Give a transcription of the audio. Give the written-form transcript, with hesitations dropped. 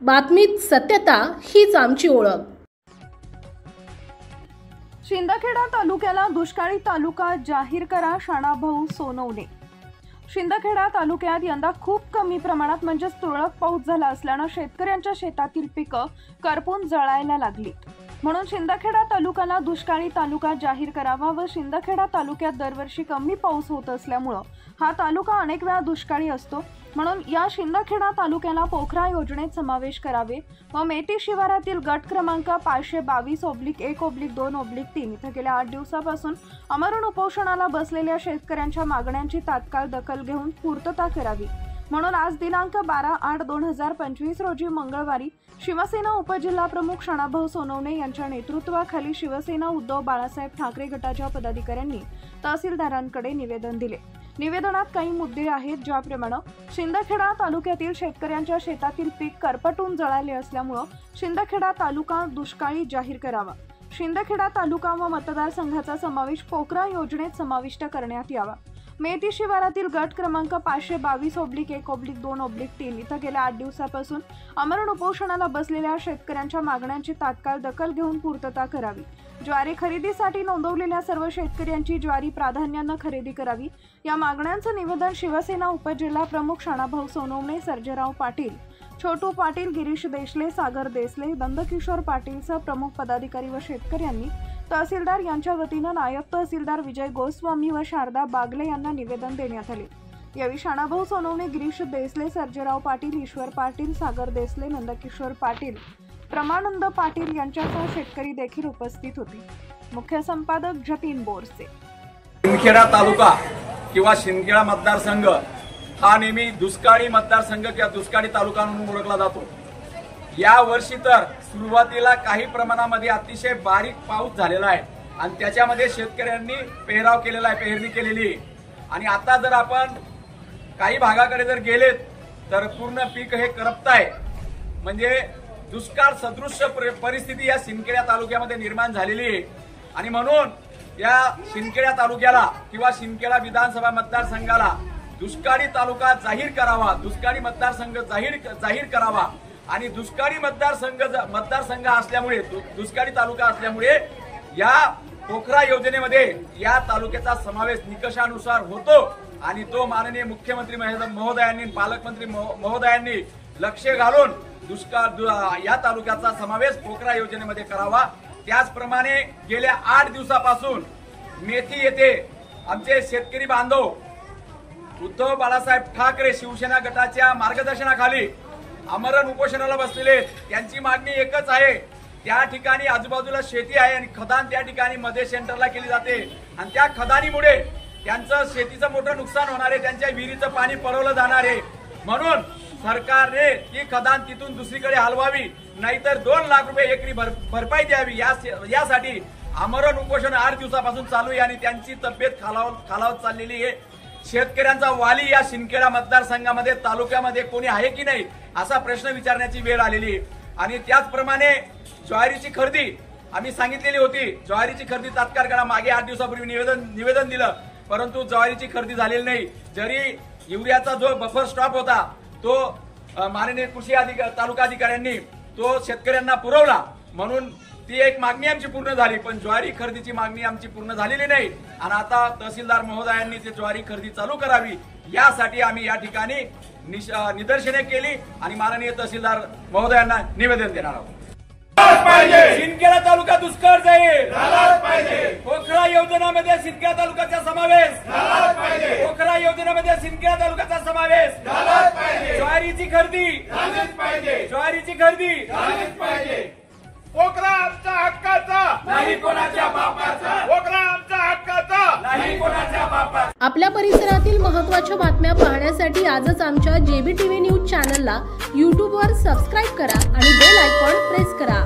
बातमीत सत्यता हीच आमची ओळख। शिंदखेडा तालुक्याला दुष्काळी तालुका जाहीर करा, शाणाभाऊ सोनवणे। शिंदखेडा तालुक्यात यंदा खूप कमी प्रमाणात म्हणजे तुरळक पाऊस झाला असल्याने शेतकऱ्यांच्या शेतातील पिकं करपून जळायला लागली। म्हणून शिंदखेडा तालुक्याला दुष्काळी तालुका जाहीर करावा व शिंदखेडा तालुक्यात दरवर्षी कमी पाऊस होत असल्यामुळे हा तालुका अनेक वेळा दुष्काळी असतो। म्हणून या शिंदखेडा तालुक्याला पोखरा योजनेत समावेश करावे व मेथी शिवारातील गट क्रमांक 522/1/2/3 इथे गेल्या 8 दिवसापासून आमरण उपोषणाला बसलेल्या शेतकऱ्यांच्या मागण्यांची तात्काळ दखल घेऊन पूर्तता करावी। म्हणून आज दिनांक 12/8/2025 रोजी मंगळवारी शिवसेना उपजिल्हाप्रमुख शाणाभाऊ सोनवणे यांच्या नेतृत्वाखाली शिवसेना उद्धव बाळासाहेब ठाकरे गटाच्या पदाधिकाऱ्यांनी तहसीलदारांकडे निवेदन दिले। निवेदनात काही मुद्दे आहेत, ज्याप्रमाणे शिंदखेडा तालुक्यातील शेतकऱ्यांच्या शेतातील पीक करपटून जळाले असल्यामुळे शिंदखेडा तालुका दुष्काळी जाहीर करावा। शिंदखेडा तालुका व मतदारसंघाचा समावेश पोखरा योजनेत समाविष्ट करण्यात यावा। मेथी शिवारातील गट क्रमांक 522/1/2/3 इथं गेल्या 8 दिवसापासून आमरण उपोषणाला बसलेल्या शेतकऱ्यांच्या मागण्यांची तात्काळ दखल घेऊन पूर्तता करावी। ज्वारी खरेदीसाठी नोंदवलेल्या सर्व शेतकऱ्यांची ज्वारी प्राधान्याने खरेदी करावी। या मागण्यांचं निवेदन शिवसेना उपजिल्हाप्रमुख शाणाभाऊ सोनवणे, सर्जेराव पाटील, छोटू पाटील, गिरीश देशले, सागर देसले, नंदकिशोर पाटीलसह प्रमुख पदाधिकारी व शेतकऱ्यांनी तहसीलदार यांच्या वतीने नायब तहसीलदार विजय गोस्वामी व शारदा बागले यांना निवेदन देण्यात आले। यावेळी शाणाभाऊ सोनवणे, गिरीश देसले, सर्जेराव पाटील, ईश्वर पाटील, सागर देसले, नंदकिशोर पाटील, प्रमानंद पाटील यांच्यासह शेतकरी देखील उपस्थित होते। मुख्य संपादक जतीन बोरसे। शिंदखेडा तालुका किंवा शिंदखेडा मतदारसंघ हा नेहमी दुष्काळी मतदारसंघ किंवा दुष्काळी तालुका म्हणून ओळखला जातो। या वर्षी तर सुरुवातीला काही प्रमाणामध्ये अतिशय बारीक पाऊस झालेला आहे आणि त्याच्यामध्ये शेतकऱ्यांनी पेहराव केलेला आहे, पेरणी केलेली आहे। आणि आता जर आपण काही भागाकडे जर गेलेत तर पूर्ण पीक हे करपत आहे, म्हणजे दुष्काळ सदृश परिस्थिती या शिंदखेडा तालुक्यामध्ये निर्माण झालेली आहे। आणि म्हणून या शिंदखेडा तालुक्याला किंवा शिंदखेडा विधानसभा मतदारसंघाला दुष्काळी तालुका जाहीर करावा, दुष्काळी मतदारसंघ जाहीर करावा। आणि दुष्काळी मतदारसंघ असल्यामुळे, दुष्काळी तालुका असल्यामुळे या पोखरा योजनेमध्ये या तालुक्याचा समावेश निकषानुसार होतो आणि तो माननीय मुख्यमंत्री महोदयांनी, पालकमंत्री महोदयांनी लक्ष घालून या तालुक्याचा समावेश पोखरा योजनेमध्ये करावा। त्याचप्रमाणे गेल्या 8 दिवसापासून मेथी येथे आमचे शेतकरी बांधव उद्धव बाळासाहेब ठाकरे शिवसेना गटाच्या मार्गदर्शनाखाली आमरण उपोषणाला बसलेले। त्यांची मागणी एकच आहे, त्या ठिकाणी आजूबाजूला शेती आहे आणि खदान त्या ठिकाणी मध्ये सेंटरला केली जाते आणि त्या खदानीमुळे त्यांचं शेतीचं मोठं नुकसान होणार आहे, त्यांच्या विहिरीचं पाणी पळवलं जाणार आहे। म्हणून सरकारने ती खदान तिथून दुसरीकडे हलवावी, नाहीतर 2 लाख रुपये एकरी भरपाई द्यावी। यासाठी आमरण उपोषण 8 दिवसापासून चालू आहे आणि त्यांची तब्येत खालावत चाललेली आहे। शेतकऱ्यांचा वाली या शिंदखेडा मतदारसंघामध्ये, तालुक्यामध्ये कोणी आहे की नाही असा प्रश्न विचारण्याची वेळ आलेली आहे। आणि त्याचप्रमाणे ज्वारीची खरेदी आम्ही सांगितलेली होती, ज्वारीची खरेदी तात्काळ करा। मागे 8 दिवसापूर्वी निवेदन दिलं, परंतु ज्वारीची खरेदी झालेली नाही। जरी युरियाचा जो बफर स्टॉक होता तो माननीय कृषी तालुका अधिकाऱ्यांनी तो शेतकऱ्यांना पुरवला, म्हणून ती एक मागणी आमची पूर्ण झाली, पण ज्वारी खरेदीची मागणी आमची पूर्ण झालेली नाही। आणि आता तहसीलदार महोदयांनी ती ज्वारी खरेदी चालू करावी, यासाठी आम्ही या ठिकाणी निदर्शने केली आणि माननीय तहसीलदार महोदयांना निवेदन देणार आहोत। शिंदखेडा तालुका दुष्काळ जाहीर झालाच पाहिजे। पोखरा योजनेमध्ये शिंदखेडा तालुक्याचा समावेश झालाच पाहिजे। पोखरा योजनेमध्ये शिंदखेडा तालुक्याचा समावेश झालाच पाहिजे। ज्वारीची खरेदी झालीच पाहिजे, ज्वारीची खरेदी झालीच पाहिजे। पोखरा आमच्या हक्काचा नाही कोणाच्या बापाचा, पोखरा आमच्या हक्काचा नाही कोणाच्या बापाचा। आपल्या परिसरातील महत्त्वाच्या बातम्या पाहण्यासाठी आजच आमच्या JBTV न्यूज चॅनलला YouTube वर सबस्क्राइब करा आणि बेल आयकॉन प्रेस करा।